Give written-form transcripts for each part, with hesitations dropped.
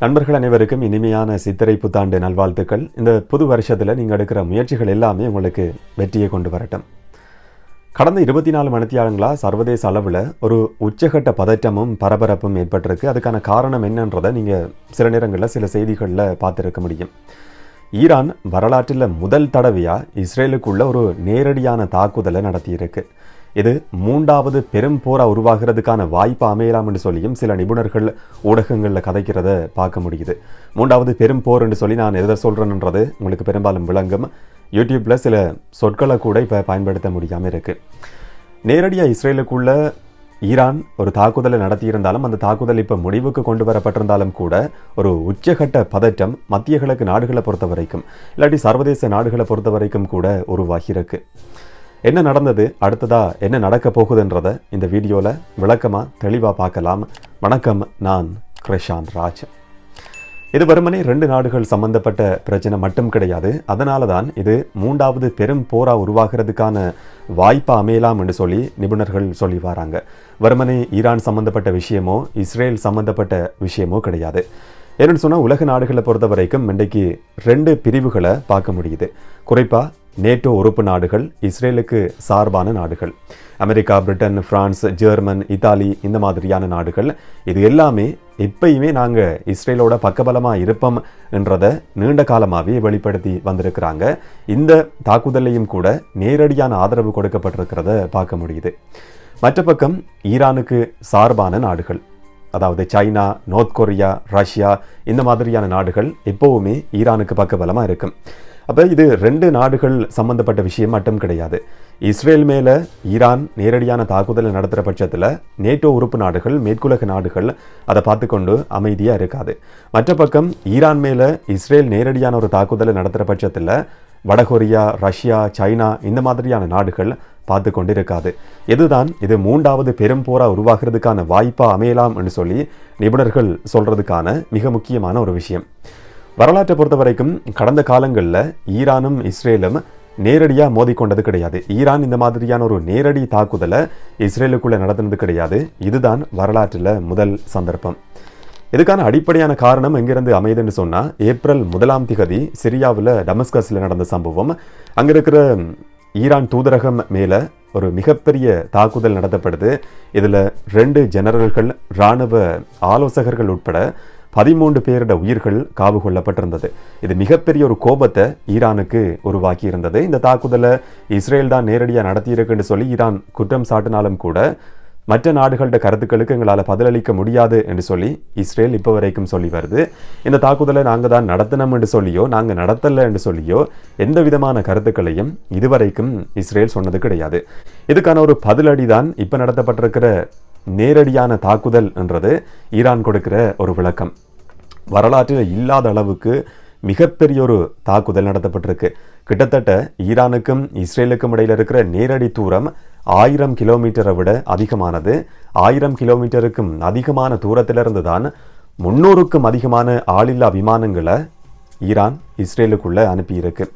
நண்பர்கள் அனைவருக்கும் இனிமையான சித்திரை புத்தாண்டு நல்வாழ்த்துக்கள். இந்த புது வருஷத்தில் நீங்கள் எடுக்கிற முயற்சிகள் எல்லாமே உங்களுக்கு வெற்றியை கொண்டு வரட்டும். கடந்த 24 மணித்தியாலங்களாக சர்வதேச அளவில் ஒரு உச்சகட்ட பதற்றமும் பரபரப்பும் ஏற்பட்டிருக்கு. அதுக்கான காரணம் என்னன்றதை நீங்கள் சில நேரங்களில் சில செய்திகளில் பார்த்துருக்க முடியும். ஈரான் வரலாற்றில் முதல் தடவையாக இஸ்ரேலுக்குள்ள ஒரு நேரடியான தாக்குதலை நடத்தியிருக்கு. இது 3வது பெரும் போரா உருவாகிறதுக்கான வாய்ப்பு அமையலாம் என்று சொல்லியும் சில நிபுணர்கள் ஊடகங்களில் கதைக்கிறத பார்க்க முடியுது. 3வது பெரும் போர் என்று சொல்லி நான் எதை சொல்கிறேன்ன்றது உங்களுக்கு பெரும்பாலும் விளங்கும். யூடியூப்பில் சில சொற்களை கூட இப்போ பயன்படுத்த முடியாமல் இருக்குது. நேரடியாக இஸ்ரேலுக்குள்ள ஈரான் ஒரு தாக்குதலை நடத்தியிருந்தாலும் அந்த தாக்குதல் இப்போ முடிவுக்கு கொண்டு வரப்பட்டிருந்தாலும் கூட ஒரு உச்சகட்ட பதற்றம் மத்திய கிழக்கு நாடுகளை பொறுத்த வரைக்கும் இல்லாட்டி சர்வதேச நாடுகளை பொறுத்த வரைக்கும் கூட உருவாகியிருக்கு. என்ன நடந்தது, அடுத்ததாக என்ன நடக்க போகுதுன்றதை இந்த வீடியோவில் விளக்கமாக தெளிவாக பார்க்கலாம். வணக்கம், நான் கிருஷாந்த் ராஜ். இது வெறுமனே 2 நாடுகள் சம்பந்தப்பட்ட பிரச்சனை மட்டும் கிடையாது. அதனால தான் இது 3வது பெரும் போரா உருவாகிறதுக்கான வாய்ப்பு அமையலாம் என்று சொல்லி நிபுணர்கள் சொல்லி வராங்க. வெறுமனே ஈரான் சம்பந்தப்பட்ட விஷயமோ இஸ்ரேல் சம்பந்தப்பட்ட விஷயமோ கிடையாது. என்னென்னு சொன்னால் உலக நாடுகளை பொறுத்த வரைக்கும் இன்றைக்கு 2 பிரிவுகளை பார்க்க முடியுது. குறிப்பாக நேட்டோ உறுப்பு நாடுகள், இஸ்ரேலுக்கு சார்பான நாடுகள், America, Britain, France, German, Italy, இந்த மாதிரியான நாடுகள். இது எல்லாமே எப்பயுமே நாங்கள் இஸ்ரேலோட பக்கபலமாக இருப்போம் என்றதை நீண்ட காலமாகவே வெளிப்படுத்தி வந்திருக்கிறாங்க. இந்த தாக்குதலையும் கூட நேரடியான ஆதரவு கொடுக்கப்பட்டிருக்கிறத பார்க்க முடியுது. மற்ற பக்கம் ஈரானுக்கு சார்பான நாடுகள், அதாவது சைனா, நார்த் கொரியா, ரஷ்யா, இந்த மாதிரியான நாடுகள் எப்போவுமே ஈரானுக்கு பக்கபலமாக இருக்கும். அப்போ இது 2 நாடுகள் சம்பந்தப்பட்ட விஷயம் மட்டும் கிடையாது. இஸ்ரேல் மேலே ஈரான் நேரடியான தாக்குதலை நடத்துகிற பட்சத்தில் நேட்டோ உறுப்பு நாடுகள், மேற்குலக நாடுகள் அதை பார்த்து கொண்டு அமைதியாக இருக்காது. மற்ற பக்கம் ஈரான் மேலே இஸ்ரேல் நேரடியான ஒரு தாக்குதலை நடத்துகிற பட்சத்தில் வடகொரியா, ரஷ்யா, சைனா, இந்த மாதிரியான நாடுகள் பார்த்து கொண்டு இருக்காது. இதுதான் இது 3வது பெரும் போரா உருவாகிறதுக்கான வாய்ப்பாக அமையலாம் என்று சொல்லி நிபுணர்கள் சொல்கிறதுக்கான மிக முக்கியமான ஒரு விஷயம். வரலாற்றை பொறுத்த வரைக்கும் கடந்த காலங்களில் ஈரானும் இஸ்ரேலும் நேரடியாக மோதிக்கொண்டது கிடையாது. ஈரான் இந்த மாதிரியான ஒரு நேரடி தாக்குதலை இஸ்ரேலுக்குள்ளே நடத்தினது கிடையாது. இதுதான் வரலாற்றில் முதல் சந்தர்ப்பம். இதுக்கான அடிப்படையான காரணம் எங்கிருந்து அமையுதுன்னு சொன்னால், ஏப்ரல் 1ஆம் தேதி சிரியாவில் டமஸ்கஸில் நடந்த சம்பவம். அங்கே இருக்கிற ஈரான் தூதரகம் மேலே ஒரு மிகப்பெரிய தாக்குதல் நடத்தப்படுது. இதில் 2 ஜெனரல்கள், இராணுவ ஆலோசகர்கள் உட்பட 13 பேரோட உயிர்கள் காவு கொள்ளப்பட்டிருந்தது. இது மிகப்பெரிய ஒரு கோபத்தை ஈரானுக்கு உருவாக்கி இருந்தது. இந்த தாக்குதலை இஸ்ரேல் தான் நேரடியாக நடத்தியிருக்குன்னு சொல்லி ஈரான் குற்றம் சாட்டினாலும் கூட மற்ற நாடுகளோட கருத்துக்களுக்கு எங்களால் பதிலளிக்க முடியாது என்று சொல்லி இஸ்ரேல் இப்போ வரைக்கும் சொல்லி வருது. இந்த தாக்குதலை நாங்கள் தான் நடத்தினோம் என்று சொல்லியோ நாங்கள் நடத்தலை என்று சொல்லியோ எந்த விதமான கருத்துக்களையும் இதுவரைக்கும் இஸ்ரேல் சொன்னது கிடையாது. இதுக்கான ஒரு பதிலடி தான் இப்போ நடத்தப்பட்டிருக்கிற நேரடியான தாக்குதல் என்றது ஈரான் கொடுக்கிற ஒரு விளக்கம். வரலாற்றில் இல்லாத அளவுக்கு மிகப்பெரிய ஒரு தாக்குதல் நடத்தப்பட்டிருக்கு. கிட்டத்தட்ட ஈரானுக்கும் இஸ்ரேலுக்கும் இடையில் இருக்கிற நேரடி தூரம் 1000 கிலோமீட்டரை விட அதிகமானது. 1000 கிலோமீட்டருக்கும் அதிகமான தூரத்திலிருந்து தான் 300க்கும் அதிகமான ஆளில்லா விமானங்களை ஈரான் இஸ்ரேலுக்குள்ளே அனுப்பியிருக்கு.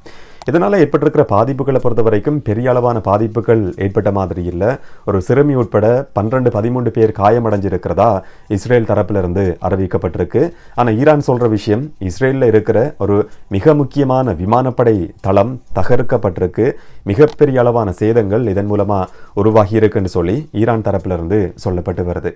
இதனால் ஏற்பட்டிருக்கிற பாதிப்புகளை பொறுத்த வரைக்கும் பெரிய அளவான பாதிப்புகள் ஏற்பட்ட மாதிரி இல்லை. ஒரு சிறுமி உட்பட 12-13 பேர் காயமடைஞ்சிருக்கிறதா இஸ்ரேல் தரப்பிலிருந்து அறிவிக்கப்பட்டிருக்கு. ஆனால் ஈரான் சொல்கிற விஷயம், இஸ்ரேலில் இருக்கிற ஒரு மிக முக்கியமான விமானப்படை தளம் தகர்க்கப்பட்டிருக்கு, மிகப்பெரிய அளவான சேதங்கள் இதன் மூலமாக உருவாகியிருக்குன்னு சொல்லி ஈரான் தரப்பிலிருந்து சொல்லப்பட்டு வருது.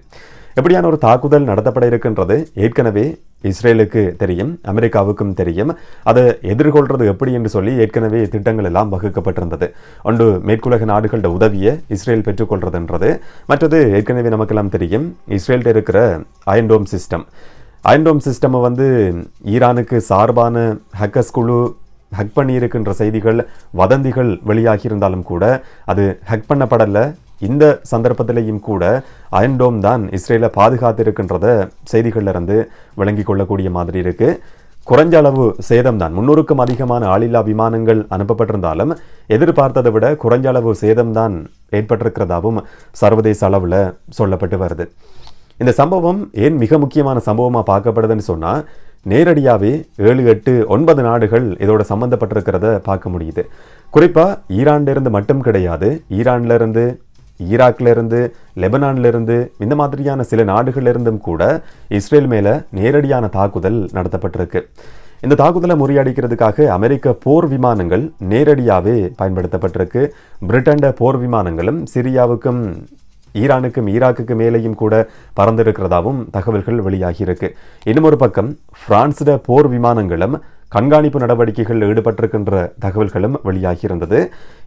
எப்படியான ஒரு தாக்குதல் நடத்தப்பட இருக்கின்றது ஏற்கனவே இஸ்ரேலுக்கு தெரியும், அமெரிக்காவுக்கும் தெரியும். அதை எதிர்கொள்றது எப்படி என்று சொல்லி ஏற்கனவே திட்டங்கள் எல்லாம் வகுக்கப்பட்டிருந்தது. ஒன்று மேற்குலக நாடுகளோட உதவியை இஸ்ரேல் பெற்றுக்கொள்றதுன்றது. மற்றது ஏற்கனவே நமக்கெல்லாம் தெரியும், இஸ்ரேல்கிட்ட இருக்கிற அயன்டோம் சிஸ்டம். அயன்டோம் சிஸ்டமை ஈரானுக்கு சார்பான ஹக்கர்ஸ் குழு ஹக் பண்ணியிருக்கின்ற செய்திகள், வதந்திகள் வெளியாகியிருந்தாலும் கூட அது ஹக் பண்ணப்படலை. இந்த சந்தர்ப்பத்திலையும் கூட அயன்டோம் தான் இஸ்ரேலை பாதுகாத்திருக்கின்றத செய்திகளிலிருந்து விளங்கி கொள்ளக்கூடிய மாதிரி இருக்கு. குறைஞ்ச அளவு சேதம் தான், 300க்கும் அதிகமான ஆளில்லா விமானங்கள் அனுப்பப்பட்டிருந்தாலும் எதிர்பார்த்ததை விட குறைஞ்ச அளவு சேதம்தான் ஏற்பட்டிருக்கிறதாவும் சர்வதேச அளவில் சொல்லப்பட்டு வருது. இந்த சம்பவம் ஏன் மிக முக்கியமான சம்பவமாக பார்க்கப்படுதுன்னு சொன்னால், நேரடியாகவே 7, 8, 9 நாடுகள் இதோட சம்மந்தப்பட்டிருக்கிறத பார்க்க முடியுது. குறிப்பாக ஈரான்லேருந்து மட்டும் கிடையாது, ஈரான்லேருந்து ஈராக்ல இருந்து, லெபனான்ல இருந்து, இந்த மாதிரியான சில நாடுகள்ல இருந்தும் கூட இஸ்ரேல் மேல நேரடியான தாக்குதல் நடத்தப்பட்டிருக்கு. இந்த தாக்குதலை முறியடிக்கிறதுக்காக அமெரிக்க போர் விமானங்கள் நேரடியாகவே பயன்படுத்தப்பட்டிருக்கு. பிரிட்டன்ட போர் விமானங்களும் சிரியாவுக்கும் ஈரானுக்கும் ஈராக்குக்கு மேலேயும் கூட பறந்திருக்கிறதாவும் தகவல்கள் வெளியாகியிருக்கு. இன்னும் ஒரு பக்கம் பிரான்ஸிட போர் விமானங்களும் கண்காணிப்பு நடவடிக்கைகளில் ஈடுபட்டிருக்கின்ற தகவல்களும் வெளியாகியிருந்தது.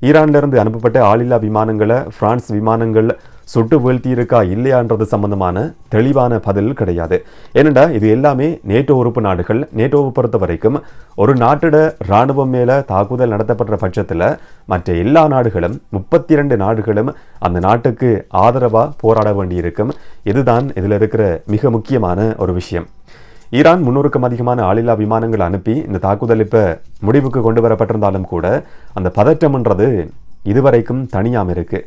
ஈரானிலிருந்து அனுப்பப்பட்ட ஆளில்லா விமானங்களை பிரான்ஸ் விமானங்கள் சுட்டு வீழ்த்தியிருக்கா இல்லையான்றது சம்பந்தமான தெளிவான பதில் கிடையாது. ஏனென்றா இது எல்லாமே நேட்டோ உறுப்பு நாடுகள். நேட்டோவை பொறுத்த வரைக்கும் ஒரு நாட்டிட இராணுவம் மேல தாக்குதல் நடத்தப்பட்ட பட்சத்தில் மற்ற எல்லா நாடுகளும் 32 நாடுகளும் அந்த நாட்டுக்கு ஆதரவாக போராட வேண்டியிருக்கும். இதுதான் இதில் இருக்கிற மிக முக்கியமான ஒரு விஷயம். ஈரான் 300க்கும் அதிகமான ஆளில்லா விமானங்கள் அனுப்பி இந்த தாக்குதல் இப்போ முடிவுக்கு கொண்டு வரப்பட்டிருந்தாலும் கூட அந்த பதற்றம்ன்றது இதுவரைக்கும் தனியாமல் இருக்கு.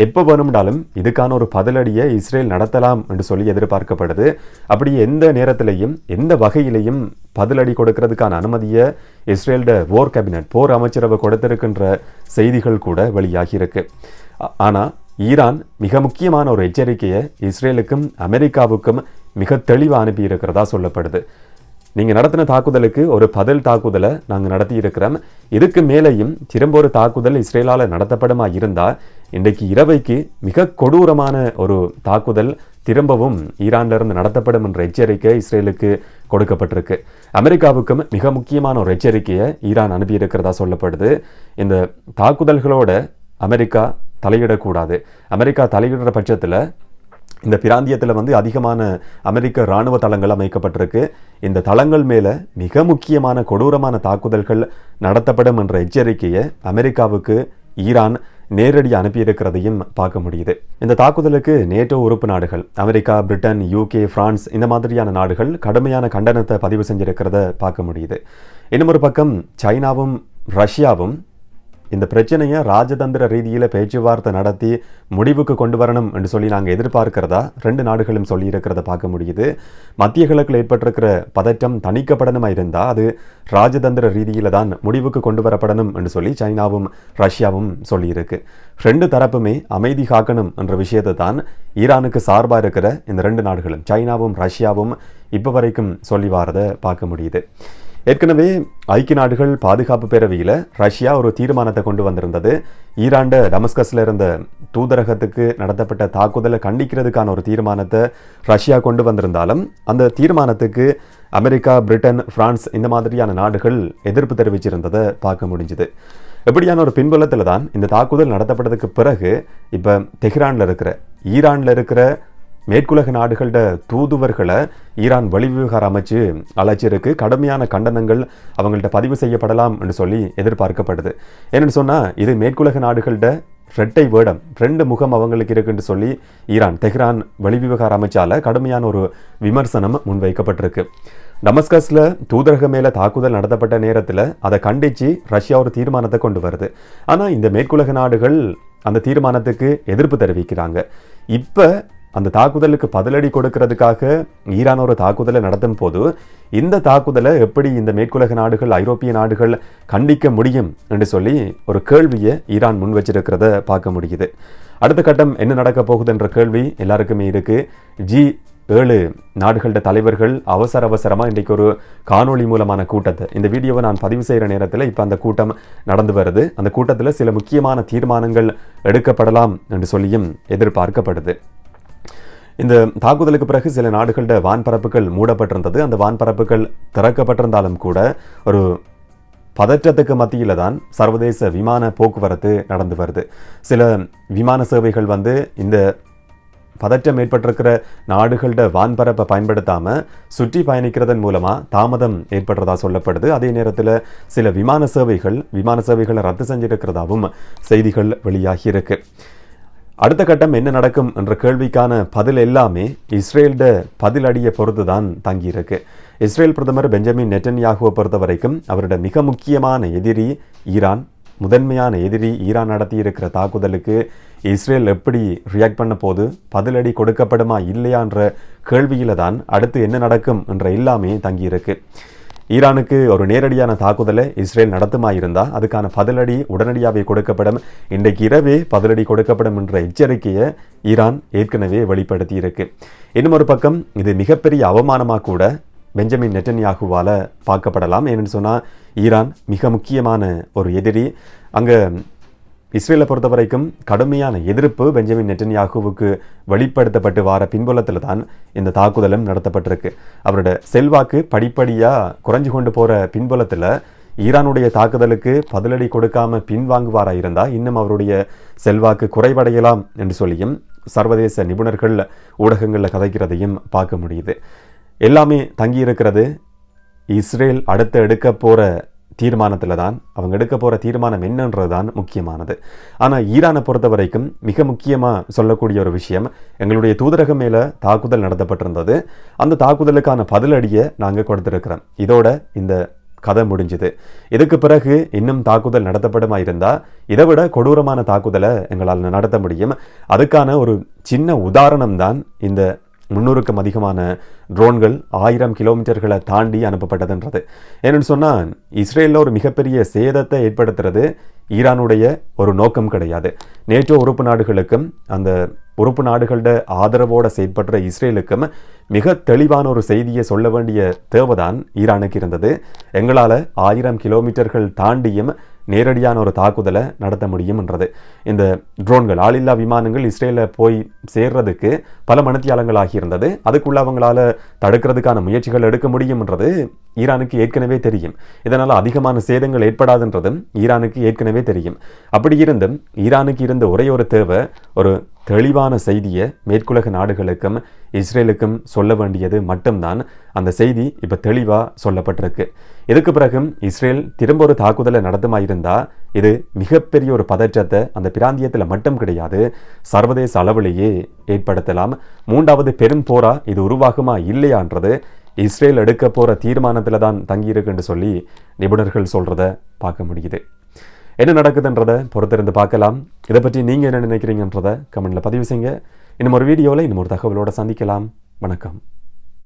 எப்போ வேணும்னாலும் இதுக்கான ஒரு பதிலடியை இஸ்ரேல் நடத்தலாம் என்று சொல்லி எதிர்பார்க்கப்படுது. அப்படி எந்த நேரத்திலையும் எந்த வகையிலையும் பதிலடி கொடுக்கறதுக்கான அனுமதியை இஸ்ரேலோட போர் கேபினட் போர் அமைச்சரவை கொடுத்திருக்கின்ற செய்திகள் கூட வெளியாகியிருக்கு. ஆனால் ஈரான் மிக முக்கியமான ஒரு எச்சரிக்கையை இஸ்ரேலுக்கும் அமெரிக்காவுக்கும் மிக தெளிவாக அனுப்பி இருக்கிறதா சொல்லப்படுது. நீங்கள் நடத்தின தாக்குதலுக்கு ஒரு பதில் தாக்குதலை நாங்கள் நடத்தி இருக்கிறோம். இதுக்கு மேலேயும் திரும்ப ஒரு தாக்குதல் இஸ்ரேலால் நடத்தப்படுமா இருந்தால் இன்றைக்கு இரவைக்கு மிக கொடூரமான ஒரு தாக்குதல் திரும்பவும் ஈரானிலிருந்து நடத்தப்படும் என்ற எச்சரிக்கை இஸ்ரேலுக்கு கொடுக்கப்பட்டிருக்கு. அமெரிக்காவுக்கும் மிக முக்கியமான ஒரு எச்சரிக்கையை ஈரான் அனுப்பியிருக்கிறதா சொல்லப்படுது. இந்த தாக்குதல்களோட அமெரிக்கா தலையிடக்கூடாது. அமெரிக்கா தலையிடுற பட்சத்தில் இந்த பிராந்தியத்தில் அதிகமான அமெரிக்க இராணுவ தளங்கள் அமைக்கப்பட்டிருக்கு. இந்த தளங்கள் மேலே மிக முக்கியமான கொடூரமான தாக்குதல்கள் நடத்தப்படும் என்ற எச்சரிக்கையை அமெரிக்காவுக்கு ஈரான் நேரடி அனுப்பியிருக்கிறதையும் பார்க்க முடியுது. இந்த தாக்குதலுக்கு நேட்டோ உறுப்பு நாடுகள் அமெரிக்கா, பிரிட்டன், UK, பிரான்ஸ் இந்த மாதிரியான நாடுகள் கடுமையான கண்டனத்தை பதிவு செஞ்சிருக்கிறத பார்க்க முடியுது. இன்னும் ஒரு பக்கம் சைனாவும் ரஷ்யாவும் இந்த பிரச்சனையை ராஜதந்திர ரீதியில் பேச்சுவார்த்தை நடத்தி முடிவுக்கு கொண்டு வரணும் என்று சொல்லி நாங்கள் எதிர்பார்க்கிறதா 2 நாடுகளும் சொல்லியிருக்கிறத பார்க்க முடியுது. மத்திய கிழக்கில் ஏற்பட்டிருக்கிற பதற்றம் தணிக்கப்படணுமா இருந்தால் அது ராஜதந்திர ரீதியில் தான் முடிவுக்கு கொண்டு வரப்படணும் என்று சொல்லி சைனாவும் ரஷ்யாவும் சொல்லியிருக்கு. 2 தரப்புமே அமைதி காக்கணும் என்ற விஷயத்தை தான் ஈரானுக்கு சார்பாக இருக்கிற இந்த 2 நாடுகளும் சைனாவும் ரஷ்யாவும் இப்போ வரைக்கும் சொல்லி வாரதை பார்க்க முடியுது. ஏற்கனவே ஐக்கிய நாடுகள் பாதுகாப்பு பேரவையில் ரஷ்யா ஒரு தீர்மானத்தை கொண்டு வந்திருந்தது. ஈரான்ட டமஸ்கஸில் இருந்த தூதரகத்துக்கு நடத்தப்பட்ட தாக்குதலை கண்டிக்கிறதுக்கான ஒரு தீர்மானத்தை ரஷ்யா கொண்டு வந்திருந்தாலும் அந்த தீர்மானத்துக்கு அமெரிக்கா, பிரிட்டன், பிரான்ஸ் இந்த மாதிரியான நாடுகள் எதிர்ப்பு தெரிவிச்சிருந்ததை பார்க்க முடிஞ்சுது. எப்படியான ஒரு பின்புலத்தில் தான் இந்த தாக்குதல் நடத்தப்பட்டதுக்கு பிறகு இப்போ தெஹ்ரானில் இருக்கிற ஈரானில் இருக்கிற மேற்குலக நாடுகளோட தூதுவர்களை ஈரான் வெளிவிவகார அமைச்சு அழைச்சிருக்கு. கடுமையான கண்டனங்கள் அவங்கள்ட்ட பதிவு செய்யப்படலாம் என்று சொல்லி எதிர்பார்க்கப்படுது. ஏன்னு சொன்னால் இது மேற்குலக நாடுகளோட இரட்டை வேடம், 2 முகம் அவங்களுக்கு இருக்குன்னு சொல்லி ஈரான் தெஹ்ரான் வெளிவிவகார அமைச்சால கடுமையான ஒரு விமர்சனம் முன்வைக்கப்பட்டிருக்கு. டமஸ்கஸில் தூதரக மேலே தாக்குதல் நடத்தப்பட்ட நேரத்தில் அதை கண்டித்து ரஷ்யா ஒரு தீர்மானத்தை கொண்டு வருது. ஆனால் இந்த மேற்குலக நாடுகள் அந்த தீர்மானத்துக்கு எதிர்ப்பு தெரிவிக்கிறாங்க. இப்போ அந்த தாக்குதலுக்கு பதிலடி கொடுக்கறதுக்காக ஈரான் ஒரு தாக்குதலை நடத்தும் போது இந்த தாக்குதலை எப்படி இந்த மேற்குலக நாடுகள், ஐரோப்பிய நாடுகள் கண்டிக்க முடியும் என்று சொல்லி ஒரு கேள்வியை ஈரான் முன் வச்சிருக்கிறத பார்க்க முடியுது. அடுத்த கட்டம் என்ன நடக்க போகுது என்ற கேள்வி எல்லாருக்குமே இருக்கு. G7 நாடுகளோட தலைவர்கள் அவசரமாக இன்றைக்கு ஒரு காணொளி மூலமான கூட்டத்தை, இந்த வீடியோவை நான் பதிவு செய்கிற நேரத்தில் இப்போ அந்த கூட்டம் நடந்து வருது. அந்த கூட்டத்தில் சில முக்கியமான தீர்மானங்கள் எடுக்கப்படலாம் என்று சொல்லியும் எதிர்பார்க்கப்படுது. இந்த தாக்குதலுக்கு பிறகு சில நாடுகளோட வான்பரப்புகள் மூடப்பட்டிருந்தது. அந்த வான்பரப்புகள் திறக்கப்பட்டிருந்தாலும் கூட ஒரு பதற்றத்துக்கு மத்தியில் தான் சர்வதேச விமான போக்குவரத்து நடந்து வருது. சில விமான சேவைகள் இந்த பதற்றம் ஏற்பட்டிருக்கிற நாடுகளோட வான்பரப்பை பயன்படுத்தாமல் சுற்றி பயணிக்கிறதன் மூலமாக தாமதம் ஏற்படுறதா சொல்லப்படுது. அதே நேரத்தில் சில விமான சேவைகளை ரத்து செஞ்சிருக்கிறதாவும் செய்திகள் வெளியாகியிருக்கு. அடுத்த கட்டம் என்ன நடக்கும் என்ற கேள்விக்கான பதில் எல்லாமே இஸ்ரேலோட பதிலடியை பொறுத்து தான் தங்கியிருக்கு. இஸ்ரேல் பிரதமர் பெஞ்சமின் நெட்டன்யாகுவை பொறுத்த வரைக்கும் அவரோட மிக முக்கியமான எதிரி ஈரான், முதன்மையான எதிரி ஈரான் நடத்தியிருக்கிற தாக்குதலுக்கு இஸ்ரேல் எப்படி ரியாக்ட் பண்ண போது, பதிலடி கொடுக்கப்படுமா இல்லையான்ற கேள்வியில தான் அடுத்து என்ன நடக்கும் என்ற எல்லாமே தங்கியிருக்கு. ஈரானுக்கு ஒரு நேரடியான தாக்குதலை இஸ்ரேல் நடத்துமாயிருந்தா அதுக்கான பதிலடி உடனடியாகவே கொடுக்கப்படும், இன்றைக்கு இரவே பதிலடி கொடுக்கப்படும் என்ற எச்சரிக்கையை ஈரான் ஏற்கனவே வெளிப்படுத்தி இருக்கு. இன்னும் ஒரு பக்கம் இது மிகப்பெரிய அவமானமாக கூட பெஞ்சமின் நெட்டன்யாகுவால் பார்க்கப்படலாம். ஏன்னு சொன்னால் ஈரான் மிக முக்கியமான ஒரு எதிரி. அங்கே இஸ்ரேலை பொறுத்த வரைக்கும் கடுமையான எதிர்ப்பு பெஞ்சமின் நெட்டன்யாகுவுக்கு வெளிப்படுத்தப்பட்டு வார பின்புலத்தில் தான் இந்த தாக்குதலும் நடத்தப்பட்டிருக்கு. அவரோட செல்வாக்கு படிப்படியாக குறைஞ்சு கொண்டு போகிற பின்புலத்தில் ஈரானுடைய தாக்குதலுக்கு பதிலடி கொடுக்காம பின்வாங்குவாரா இருந்தால் இன்னும் அவருடைய செல்வாக்கு குறைவடையலாம் என்று சொல்லியும் சர்வதேச நிபுணர்கள் ஊடகங்களில் கதைக்கிறதையும் பார்க்க முடியுது. எல்லாமே தங்கியிருக்கிறது இஸ்ரேல் அடுத்து எடுக்க போகிற தீர்மானத்தில் தான். அவங்க எடுக்க போகிற தீர்மானம் என்னன்றது தான் முக்கியமானது. ஆனால் ஈரானை பொறுத்த வரைக்கும் மிக முக்கியமாக சொல்லக்கூடிய ஒரு விஷயம், எங்களுடைய தூதரகம் மேலே தாக்குதல் நடத்தப்பட்டிருந்தது, அந்த தாக்குதலுக்கான பதிலடியை நாங்கள் கொடுத்துருக்கிறோம், இதோட இந்த கதை முடிஞ்சுது. இதுக்கு பிறகு இன்னும் தாக்குதல் நடத்தப்படுமா இருந்தால் இதை விட கொடூரமான தாக்குதலை எங்களால் நடத்த முடியும். அதுக்கான ஒரு சின்ன உதாரணம் தான் இந்த 300க்கும் அதிகமான ட்ரோன்கள் 1000 கிலோமீட்டர்களை தாண்டி அனுப்பப்பட்டதுன்றது. ஏன்னு சொன்னால் இஸ்ரேலில் ஒரு மிகப்பெரிய சேதத்தை ஏற்படுத்துறது ஈரானுடைய ஒரு நோக்கம் கிடையாது. நேட்டோ உறுப்பு நாடுகளுக்கும் அந்த உறுப்பு நாடுகளோட ஆதரவோடு செயற்படுற இஸ்ரேலுக்கும் மிக தெளிவான ஒரு செய்தியை சொல்ல வேண்டிய தேவைதான் ஈரானுக்கு இருந்தது. எங்களால் 1000 கிலோமீட்டர்கள் தாண்டியும் நேரடியான ஒரு தாக்குதலை நடத்த முடியும்ன்றது. இந்த ட்ரோன்கள் ஆளில்லா விமானங்கள் இஸ்ரேலில் போய் சேர்றதுக்கு பல மணித்தியாலங்கள் ஆகியிருந்தது. அதுக்குள்ள அவங்களால தடுக்கிறதுக்கான முயற்சிகள் எடுக்க முடியும்ன்றது ஈரானுக்கு ஏற்கனவே தெரியும். இதனால் அதிகமான சேதங்கள் ஏற்படாதுன்றதும் ஈரானுக்கு ஏற்கனவே தெரியும். அப்படி இருந்தும் ஈரானுக்கு இருந்த ஒரே ஒரு தேவை, ஒரு தெளிவான செய்தியை மேற்குலக நாடுகளுக்கும் இஸ்ரேலுக்கும் சொல்ல வேண்டியது மட்டும்தான். அந்த செய்தி இப்போ தெளிவாக சொல்லப்பட்டிருக்கு. இதுக்கு பிறகும் இஸ்ரேல் திரும்ப ஒரு தாக்குதலை நடத்துமாயிருந்தா இது மிகப்பெரிய ஒரு பதற்றத்தை அந்த பிராந்தியத்தில் மட்டும் கிடையாது, சர்வதேச அளவிலேயே ஏற்படுத்தலாம். 3வது பெரும் போரா இது உருவாகுமா இல்லையான்றது இஸ்ரேல் எடுக்க போகிற தீர்மானத்தில் தான் தங்கியிருக்குன்னு சொல்லி நிபுணர்கள் சொல்கிறத பார்க்க முடியுது. என்ன நடக்குதுன்றதை பொறுத்திருந்து பார்க்கலாம். இதை பற்றி நீங்கள் என்ன நினைக்கிறீங்கன்றதை கமெண்டில் பதிவு செய்யுங்க. இன்னும் ஒரு வீடியோவில் இன்னும் ஒரு தகவலோடு சந்திக்கலாம். வணக்கம்.